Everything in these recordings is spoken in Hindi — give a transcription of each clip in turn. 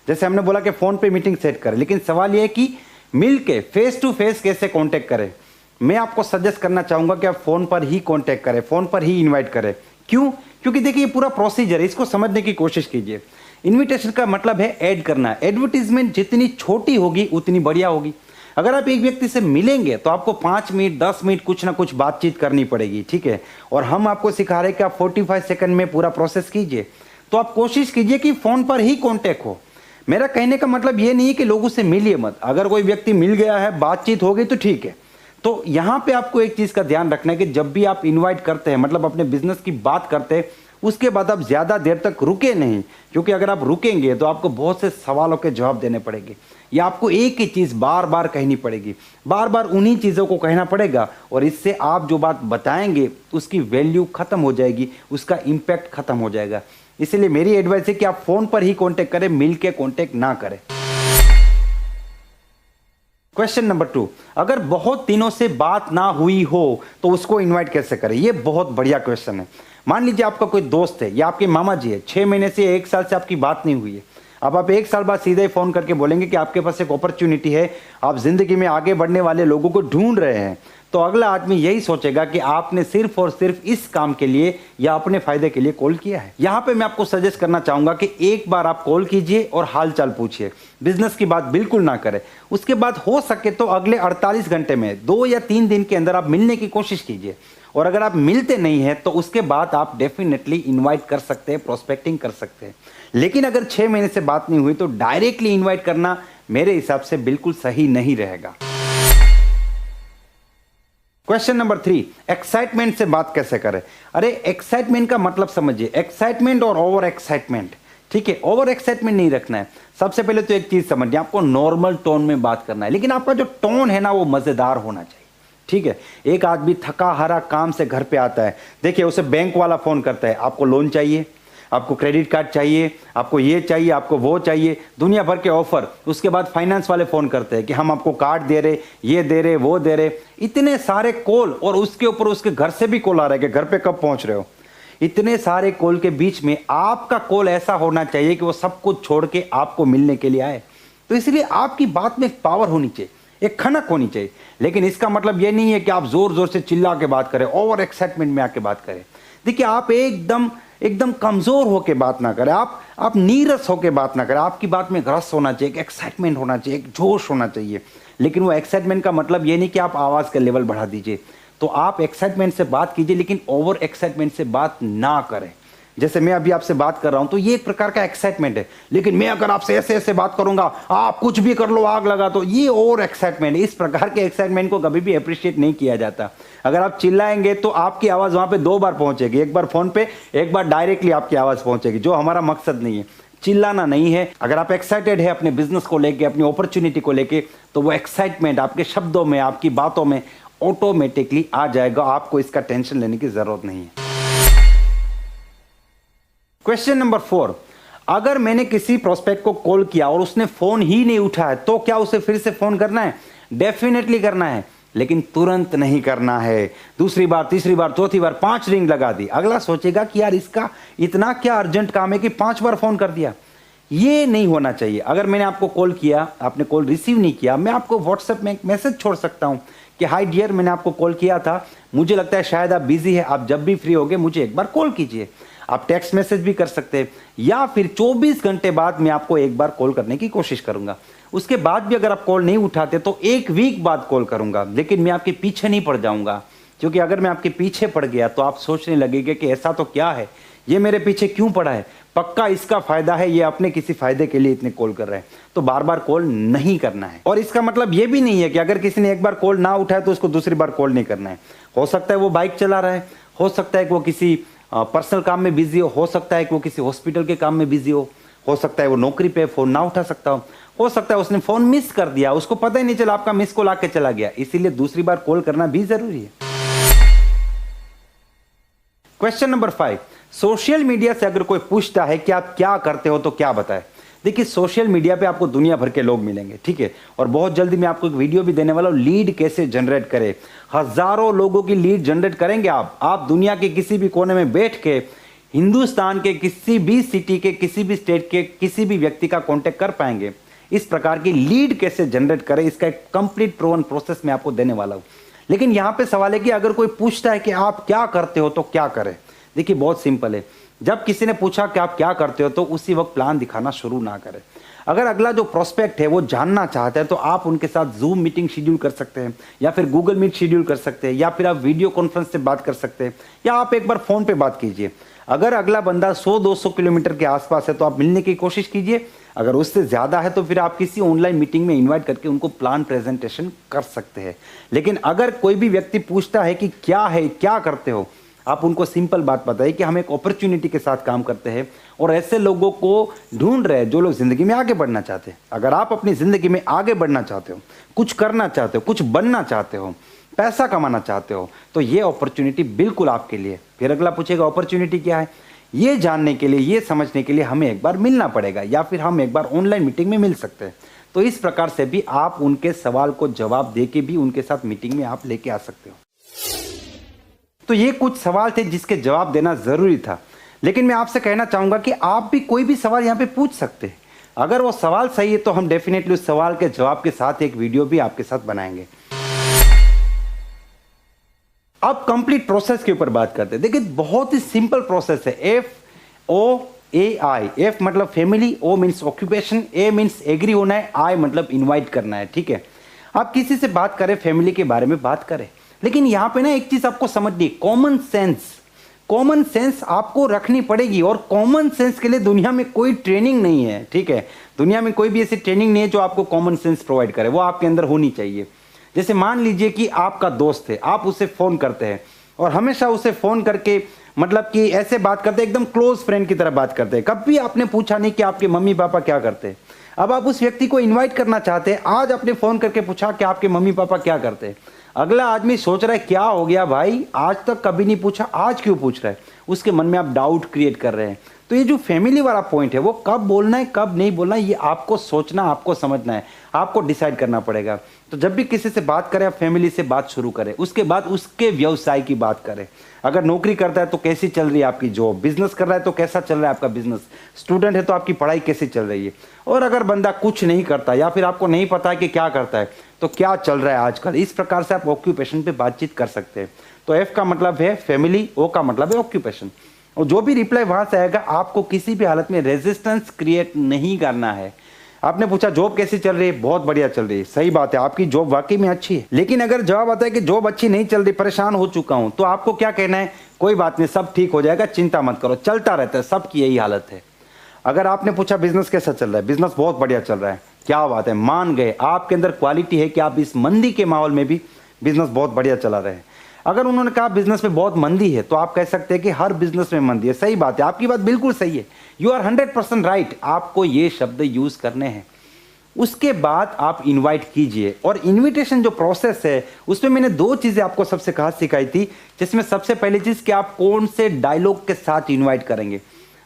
जैसे हमने बोला कि फ़ोन पे मीटिंग सेट करें, लेकिन सवाल ये है कि मिल के फेस टू फेस कैसे कांटेक्ट करें। मैं आपको सजेस्ट करना चाहूँगा कि आप फ़ोन पर ही कांटेक्ट करें, फ़ोन पर ही इनवाइट करें। क्यों? क्योंकि देखिए ये पूरा प्रोसीजर है, इसको समझने की कोशिश कीजिए। इनविटेशन का मतलब है ऐड करना। एडवर्टीजमेंट जितनी छोटी होगी उतनी बढ़िया होगी। अगर आप एक व्यक्ति से मिलेंगे तो आपको 5 मिनट 10 मिनट कुछ ना कुछ बातचीत करनी पड़ेगी, ठीक है। और हम आपको सिखा रहे हैं कि आप 45 सेकंड में पूरा प्रोसेस कीजिए। तो आप कोशिश कीजिए कि फ़ोन पर ही कांटेक्ट हो। मेरा कहने का मतलब ये नहीं है कि लोगों से मिलिए मत। अगर कोई व्यक्ति मिल गया है, बातचीत हो गई तो ठीक है। तो यहाँ पे आपको एक चीज़ का ध्यान रखना है कि जब भी आप इनवाइट करते हैं, मतलब अपने बिजनेस की बात करते हैं, उसके बाद आप ज़्यादा देर तक रुके नहीं। क्योंकि अगर आप रुकेंगे तो आपको बहुत से सवालों के जवाब देने पड़ेंगे, या आपको एक ही चीज़ बार बार कहनी पड़ेगी, बार बार उन्हीं चीज़ों को कहना पड़ेगा, और इससे आप जो बात बताएंगे उसकी वैल्यू ख़त्म हो जाएगी, उसका इम्पैक्ट ख़त्म हो जाएगा। इसलिए मेरी एडवाइस है कि आप फ़ोन पर ही कांटेक्ट करें, मिल के कांटेक्ट ना करें। क्वेश्चन नंबर 2, अगर बहुत दिनों से बात ना हुई हो तो उसको इनवाइट कैसे करें? ये बहुत बढ़िया क्वेश्चन है। मान लीजिए आपका कोई दोस्त है या आपके मामा जी है, 6 महीने से 1 साल से आपकी बात नहीं हुई है। अब आप 1 साल बाद सीधे फ़ोन करके बोलेंगे कि आपके पास एक अपॉर्चुनिटी है, आप ज़िंदगी में आगे बढ़ने वाले लोगों को ढूंढ रहे हैं। तो अगला आदमी यही सोचेगा कि आपने सिर्फ और सिर्फ इस काम के लिए या अपने फ़ायदे के लिए कॉल किया है। यहाँ पे मैं आपको सजेस्ट करना चाहूँगा कि एक बार आप कॉल कीजिए और हाल चाल पूछिए। बिजनेस की बात बिल्कुल ना करें। उसके बाद हो सके तो अगले 48 घंटे में 2 या 3 दिन के अंदर आप मिलने की कोशिश कीजिए। और अगर आप मिलते नहीं हैं तो उसके बाद आप डेफिनेटली इनवाइट कर सकते हैं, प्रोस्पेक्टिंग कर सकते हैं। लेकिन अगर 6 महीने से बात नहीं हुई तो डायरेक्टली इनवाइट करना मेरे हिसाब से बिल्कुल सही नहीं रहेगा। क्वेश्चन नंबर 3, एक्साइटमेंट से बात कैसे करें? अरे एक्साइटमेंट का मतलब समझिए, एक्साइटमेंट और ओवर एक्साइटमेंट, ठीक है। ओवर एक्साइटमेंट नहीं रखना है। सबसे पहले तो एक चीज समझिए, आपको नॉर्मल टोन में बात करना है, लेकिन आपका जो टोन है ना वो मजेदार होना चाहिए, ठीक है। एक आदमी थका हारा काम से घर पे आता है, देखिए उसे बैंक वाला फोन करता है, आपको लोन चाहिए, आपको क्रेडिट कार्ड चाहिए, आपको ये चाहिए, आपको वो चाहिए, दुनिया भर के ऑफर। उसके बाद फाइनेंस वाले फ़ोन करते हैं कि हम आपको कार्ड दे रहे, ये दे रहे, वो दे रहे, इतने सारे कॉल। और उसके ऊपर उसके घर से भी कॉल आ रहा है कि घर पे कब पहुंच रहे हो। इतने सारे कॉल के बीच में आपका कॉल ऐसा होना चाहिए कि वो सब कुछ छोड़ के आपको मिलने के लिए आए। तो इसलिए आपकी बात में एक पावर होनी चाहिए, एक खनक होनी चाहिए। लेकिन इसका मतलब ये नहीं है कि आप जोर जोर से चिल्ला के बात करें, ओवर एक्साइटमेंट में आके बात करें। देखिए आप एकदम कमजोर होके बात ना करें, आप नीरस होके बात ना करें। आपकी बात में एक रस होना चाहिए, एक एक्साइटमेंट होना चाहिए, एक जोश होना चाहिए। लेकिन वो एक्साइटमेंट का मतलब ये नहीं कि आप आवाज़ का लेवल बढ़ा दीजिए। तो आप एक्साइटमेंट से बात कीजिए, लेकिन ओवर एक्साइटमेंट से बात ना करें। जैसे मैं अभी आपसे बात कर रहा हूं तो ये एक प्रकार का एक्साइटमेंट है, लेकिन मैं अगर आपसे ऐसे ऐसे बात करूंगा, आप कुछ भी कर लो, आग लगा, तो ये ओवर एक्साइटमेंट है। इस प्रकार के एक्साइटमेंट को कभी भी अप्रिशिएट नहीं किया जाता। अगर आप चिल्लाएंगे तो आपकी आवाज़ वहां पे 2 बार पहुंचेगी, एक बार फोन पे, एक बार डायरेक्टली आपकी आवाज़ पहुंचेगी, जो हमारा मकसद नहीं है। चिल्लाना नहीं है। अगर आप एक्साइटेड है अपने बिजनेस को लेके, अपनी अपॉर्चुनिटी को लेके, तो वो एक्साइटमेंट आपके शब्दों में, आपकी बातों में ऑटोमेटिकली आ जाएगा। आपको इसका टेंशन लेने की जरूरत नहीं है। क्वेश्चन नंबर 4, अगर मैंने किसी प्रोस्पेक्ट को कॉल किया और उसने फोन ही नहीं उठाया तो क्या उसे फिर से फोन करना है? डेफिनेटली करना है, लेकिन तुरंत नहीं करना है। दूसरी बार, तीसरी बार, चौथी बार, 5 रिंग लगा दी। अगला सोचेगा कि यार इसका इतना क्या अर्जेंट काम है कि 5 बार फोन कर दिया। ये नहीं होना चाहिए। अगर मैंने आपको कॉल किया, आपने कॉल रिसीव नहीं किया, मैं आपको व्हाट्सएप में एक मैसेज छोड़ सकता हूं कि हाय डियर, मैंने आपको कॉल किया था, मुझे लगता है शायद आप बिजी है, आप जब भी फ्री होगे मुझे एक बार कॉल कीजिए। आप टेक्स्ट मैसेज भी कर सकते हैं, या फिर 24 घंटे बाद मैं आपको एक बार कॉल करने की कोशिश करूंगा। उसके बाद भी अगर आप कॉल नहीं उठाते तो 1 वीक बाद कॉल करूंगा, लेकिन मैं आपके पीछे नहीं पड़ जाऊंगा। क्योंकि अगर मैं आपके पीछे पड़ गया तो आप सोचने लगेंगे कि ऐसा तो क्या है, ये मेरे पीछे क्यों पड़ा है, पक्का इसका फायदा है, ये अपने किसी फायदे के लिए इतने कॉल कर रहे हैं। तो बार बार कॉल नहीं करना है। और इसका मतलब ये भी नहीं है कि अगर किसी ने एक बार कॉल ना उठाया तो उसको दूसरी बार कॉल नहीं करना है। हो सकता है वो बाइक चला रहा है, हो सकता है कि वो किसी पर्सनल काम में बिजी हो सकता है कि वो किसी हॉस्पिटल के काम में बिजी हो सकता है वो नौकरी पे फोन ना उठा सकता हो सकता है उसने फोन मिस कर दिया, उसको पता ही नहीं चला आपका मिस कॉल आके चला गया। इसीलिए दूसरी बार कॉल करना भी जरूरी है। क्वेश्चन नंबर 5, सोशल मीडिया से अगर कोई पूछता है कि आप क्या करते हो तो क्या बताएं? देखिए सोशल मीडिया पे आपको दुनिया भर के लोग मिलेंगे, ठीक है। और बहुत जल्दी मैं आपको एक वीडियो भी देने वाला हूं, लीड कैसे जनरेट करें। हजारों लोगों की लीड जनरेट करेंगे आप दुनिया के किसी भी कोने में बैठ के हिंदुस्तान के किसी भी सिटी के, किसी भी स्टेट के, किसी भी व्यक्ति का कांटेक्ट कर पाएंगे। इस प्रकार की लीड कैसे जनरेट करें, इसका एक कंप्लीट प्रूवन प्रोसेस मैं आपको देने वाला हूं। लेकिन यहां पे सवाल है कि अगर कोई पूछता है कि आप क्या करते हो तो क्या करें। देखिए बहुत सिंपल है, जब किसी ने पूछा कि आप क्या करते हो तो उसी वक्त प्लान दिखाना शुरू ना करें। अगर अगला जो प्रोस्पेक्ट है वो जानना चाहता है तो आप उनके साथ जूम मीटिंग शेड्यूल कर सकते हैं, या फिर गूगल मीट शेड्यूल कर सकते हैं, या फिर आप वीडियो कॉन्फ्रेंस से बात कर सकते हैं, या आप एक बार फोन पे बात कीजिए। अगर अगला बंदा 100-200 किलोमीटर के आसपास है तो आप मिलने की कोशिश कीजिए। अगर उससे ज्यादा है तो फिर आप किसी ऑनलाइन मीटिंग में इन्वाइट करके उनको प्लान प्रेजेंटेशन कर सकते हैं। लेकिन अगर कोई भी व्यक्ति पूछता है कि क्या है, क्या करते हो, आप उनको सिंपल बात बताइए कि हम एक अपॉर्चुनिटी के साथ काम करते हैं और ऐसे लोगों को ढूंढ रहे हैं जो लोग जिंदगी में आगे बढ़ना चाहते हैं। अगर आप अपनी जिंदगी में आगे बढ़ना चाहते हो, कुछ करना चाहते हो, कुछ बनना चाहते हो, पैसा कमाना चाहते हो, तो ये अपॉर्चुनिटी बिल्कुल आपके लिए। फिर अगला पूछेगा अपॉर्चुनिटी क्या है, ये जानने के लिए, ये समझने के लिए हमें एक बार मिलना पड़ेगा, या फिर हम एक बार ऑनलाइन मीटिंग में मिल सकते हैं। तो इस प्रकार से भी आप उनके सवाल को जवाब देके भी उनके साथ मीटिंग में आप लेके आ सकते हो। तो ये कुछ सवाल थे जिसके जवाब देना जरूरी था। लेकिन मैं आपसे कहना चाहूंगा कि आप भी कोई भी सवाल यहाँ पे पूछ सकते हैं। अगर वो सवाल सही है तो हम डेफिनेटली उस सवाल के जवाब के साथ एक वीडियो भी आपके साथ बनाएंगे। अब कंप्लीट प्रोसेस के ऊपर बात करते हैं। देखिए बहुत ही सिंपल प्रोसेस है। FOAI, F मतलब family, O means occupation, A means agree होना है, I मतलब इनवाइट करना है। ठीक है, आप किसी से बात करें, फैमिली के बारे में बात करें, लेकिन यहां पे ना एक चीज आपको समझनी है, कॉमन सेंस। कॉमन सेंस आपको रखनी पड़ेगी, और कॉमन सेंस के लिए दुनिया में कोई ट्रेनिंग नहीं है। ठीक है, दुनिया में कोई भी ऐसी ट्रेनिंग नहीं है जो आपको कॉमन सेंस प्रोवाइड करे, वो आपके अंदर होनी चाहिए। जैसे मान लीजिए कि आपका दोस्त है, आप उसे फोन करते हैं और हमेशा उसे फोन करके मतलब कि ऐसे बात करते हैं, एकदम क्लोज फ्रेंड की तरह बात करते हैं। कभी आपने पूछा नहीं कि आपके मम्मी पापा क्या करते हैं। अब आप उस व्यक्ति को इन्वाइट करना चाहते हैं, आज आपने फोन करके पूछा कि आपके मम्मी पापा क्या करते हैं। अगला आदमी सोच रहा है क्या हो गया भाई, आज तक कभी नहीं पूछा, आज क्यों पूछ रहा है। उसके मन में आप डाउट क्रिएट कर रहे हैं। तो ये जो फैमिली वाला पॉइंट है, वो कब बोलना है कब नहीं बोलना है, ये आपको सोचना, आपको समझना है, आपको डिसाइड करना पड़ेगा। तो जब भी किसी से बात करें, आप फैमिली से बात शुरू करें, उसके बाद उसके व्यवसाय की बात करें। अगर नौकरी करता है तो कैसी चल रही है आपकी जॉब, बिजनेस कर रहा है तो कैसा चल रहा है आपका बिजनेस, स्टूडेंट है तो आपकी पढ़ाई कैसी चल रही है। और अगर बंदा कुछ नहीं करता या फिर आपको नहीं पता है कि क्या करता है, तो क्या चल रहा है आजकल। इस प्रकार से आप ऑक्यूपेशन पे बातचीत कर सकते हैं। तो F का मतलब है फैमिली, O का मतलब है ऑक्यूपेशन। और जो भी रिप्लाई वहां से आएगा, आपको किसी भी हालत में रेजिस्टेंस क्रिएट नहीं करना है। आपने पूछा जॉब कैसी चल रही है, बहुत बढ़िया चल रही है, सही बात है, आपकी जॉब वाकई में अच्छी है। लेकिन अगर जवाब आता है कि जॉब अच्छी नहीं चल रही, परेशान हो चुका हूं, तो आपको क्या कहना है, कोई बात नहीं, सब ठीक हो जाएगा, चिंता मत करो, चलता रहता है, सबकी यही हालत है। अगर आपने पूछा बिजनेस कैसा चल रहा है, बिजनेस बहुत बढ़िया चल रहा है, क्या बात है, मान गए, आपके अंदर क्वालिटी है कि आप इस मंदी के माहौल में भी बिजनेस बहुत बढ़िया चला रहे हैं। अगर उन्होंने कहा बिजनेस में बहुत मंदी है, तो आप कह सकते हैं कि हर बिजनेस में मंदी है, सही बात है, आपकी बात बिल्कुल सही है, यू आर 100% राइट। आपको ये शब्द यूज करने हैं। उसके बाद आप इनवाइट कीजिए। और इनविटेशन जो प्रोसेस है, उसमें मैंने दो चीजें आपको सबसे खास सिखाई थी, जिसमें सबसे पहली चीज कि आप कौन से डायलॉग के साथ इनवाइट करेंगे।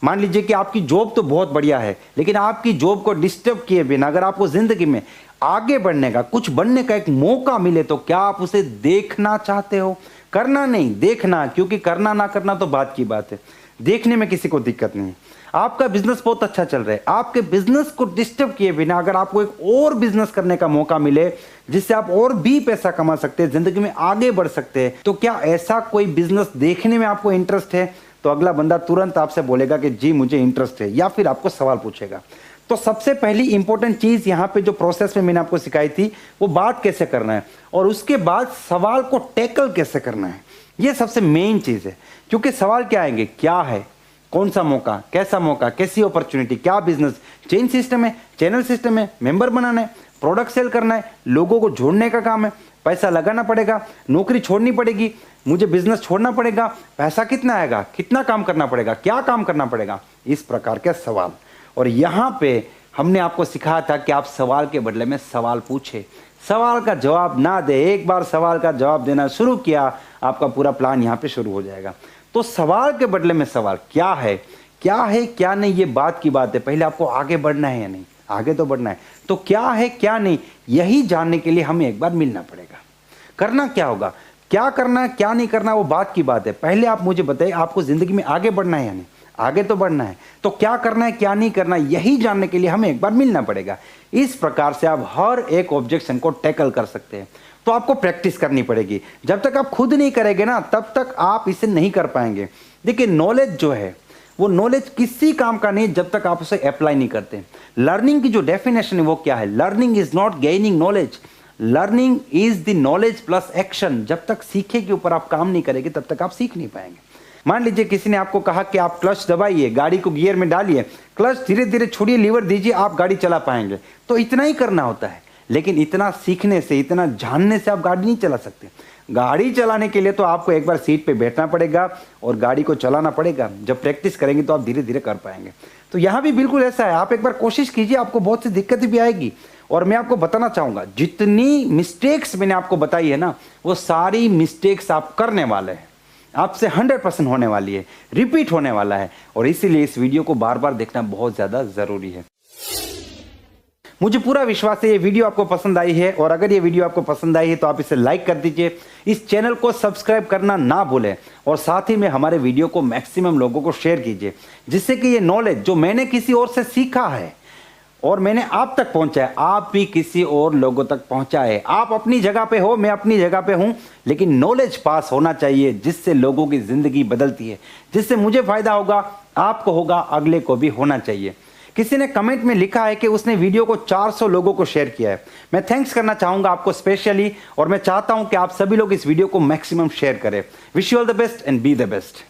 मान लीजिए कि आपकी जॉब तो बहुत बढ़िया है, लेकिन आपकी जॉब को डिस्टर्ब किए बिना अगर आपको जिंदगी में आगे बढ़ने का, कुछ बनने का एक मौका मिले, तो क्या आप उसे देखना चाहते हो? करना नहीं, देखना, क्योंकि करना ना करना तो बात की बात है, देखने में किसी को दिक्कत नहीं है। आपका बिजनेस बहुत अच्छा चल रहा है, आपके बिजनेस को डिस्टर्ब किए बिना अगर आपको एक और बिजनेस करने का मौका मिले जिससे आप और भी पैसा कमा सकते हैं, जिंदगी में आगे बढ़ सकते हैं, तो क्या ऐसा कोई बिजनेस देखने में आपको इंटरेस्ट है? तो अगला बंदा तुरंत आपसे बोलेगा कि जी मुझे इंटरेस्ट है, या फिर आपको सवाल पूछेगा। तो सबसे पहली इंपॉर्टेंट चीज यहाँ पे जो प्रोसेस में मैंने आपको सिखाई थी, वो बात कैसे करना है, और उसके बाद सवाल को टैकल कैसे करना है, ये सबसे मेन चीज है। क्योंकि सवाल क्या आएंगे, क्या है, कौन सा मौका, कैसी अपॉर्चुनिटी, क्या बिजनेस, चेन सिस्टम है, चैनल सिस्टम है, मेंबर बनाना है, प्रोडक्ट सेल करना है, लोगों को जोड़ने का काम है, पैसा लगाना पड़ेगा, नौकरी छोड़नी पड़ेगी, मुझे बिजनेस छोड़ना पड़ेगा, पैसा कितना आएगा, कितना काम करना पड़ेगा, क्या काम करना पड़ेगा, इस प्रकार के सवाल। और यहाँ पे हमने आपको सिखाया था कि आप सवाल के बदले में सवाल पूछे, सवाल का जवाब ना दे। एक बार सवाल का जवाब देना शुरू किया, आपका पूरा प्लान यहाँ पे शुरू हो जाएगा। तो सवाल के बदले में सवाल, क्या है क्या नहीं, ये बात की बात है, पहले आपको आगे बढ़ना है या नहीं, आगे तो बढ़ना है। तो क्या है क्या नहीं, यही जानने के लिए हमें एक बार मिलना पड़ेगा। करना क्या होगा, क्या करना है क्या नहीं करना, वो बात की बात है। पहले आप मुझे बताइए, आपको जिंदगी में आगे बढ़ना है या नहीं, आगे तो बढ़ना है। तो क्या करना है क्या नहीं करना यही जानने के लिए हमें एक बार मिलना पड़ेगा। इस प्रकार से आप हर एक ऑब्जेक्शन को टैकल कर सकते हैं। तो आपको प्रैक्टिस करनी पड़ेगी। जब तक आप खुद नहीं करेंगे ना तब तक आप इसे नहीं कर पाएंगे। देखिए नॉलेज जो है वो नॉलेज किसी काम का नहीं जब तक आप उसे अप्लाई नहीं करते। लर्निंग की जो डेफिनेशन है वो क्या है? Learning is not gaining knowledge, learning is the knowledge plus action. जब तक सीखे के ऊपर आप काम नहीं करेंगे तब तक आप सीख नहीं पाएंगे। मान लीजिए किसी ने आपको कहा कि आप क्लच दबाइए, गाड़ी को गियर में डालिए, क्लच धीरे धीरे छोड़िए, लीवर दीजिए, आप गाड़ी चला पाएंगे। तो इतना ही करना होता है। लेकिन इतना सीखने से, इतना जानने से आप गाड़ी नहीं चला सकते। गाड़ी चलाने के लिए तो आपको एक बार सीट पे बैठना पड़ेगा और गाड़ी को चलाना पड़ेगा। जब प्रैक्टिस करेंगे तो आप धीरे धीरे कर पाएंगे। तो यहाँ भी बिल्कुल ऐसा है। आप एक बार कोशिश कीजिए, आपको बहुत सी दिक्कतें भी आएगी। और मैं आपको बताना चाहूँगा जितनी मिस्टेक्स मैंने आपको बताई है ना, वो सारी मिस्टेक्स आप करने वाले हैं, आपसे 100% होने वाली है, रिपीट होने वाला है। और इसीलिए इस वीडियो को बार बार देखना बहुत ज़्यादा ज़रूरी है। मुझे पूरा विश्वास है ये वीडियो आपको पसंद आई है। और अगर ये वीडियो आपको पसंद आई है तो आप इसे लाइक कर दीजिए, इस चैनल को सब्सक्राइब करना ना भूलें और साथ ही में हमारे वीडियो को मैक्सिमम लोगों को शेयर कीजिए, जिससे कि ये नॉलेज जो मैंने किसी और से सीखा है और मैंने आप तक पहुंचाया, आप भी किसी और लोगों तक पहुंचाए। आप अपनी जगह पे हो, मैं अपनी जगह पे हूं, लेकिन नॉलेज पास होना चाहिए जिससे लोगों की जिंदगी बदलती है, जिससे मुझे फायदा होगा, आपको होगा, अगले को भी होना चाहिए। किसी ने कमेंट में लिखा है कि उसने वीडियो को 400 लोगों को शेयर किया है। मैं थैंक्स करना चाहूंगा आपको स्पेशली, और मैं चाहता हूं कि आप सभी लोग इस वीडियो को मैक्सिमम शेयर करें। Wish you all the best and be the best.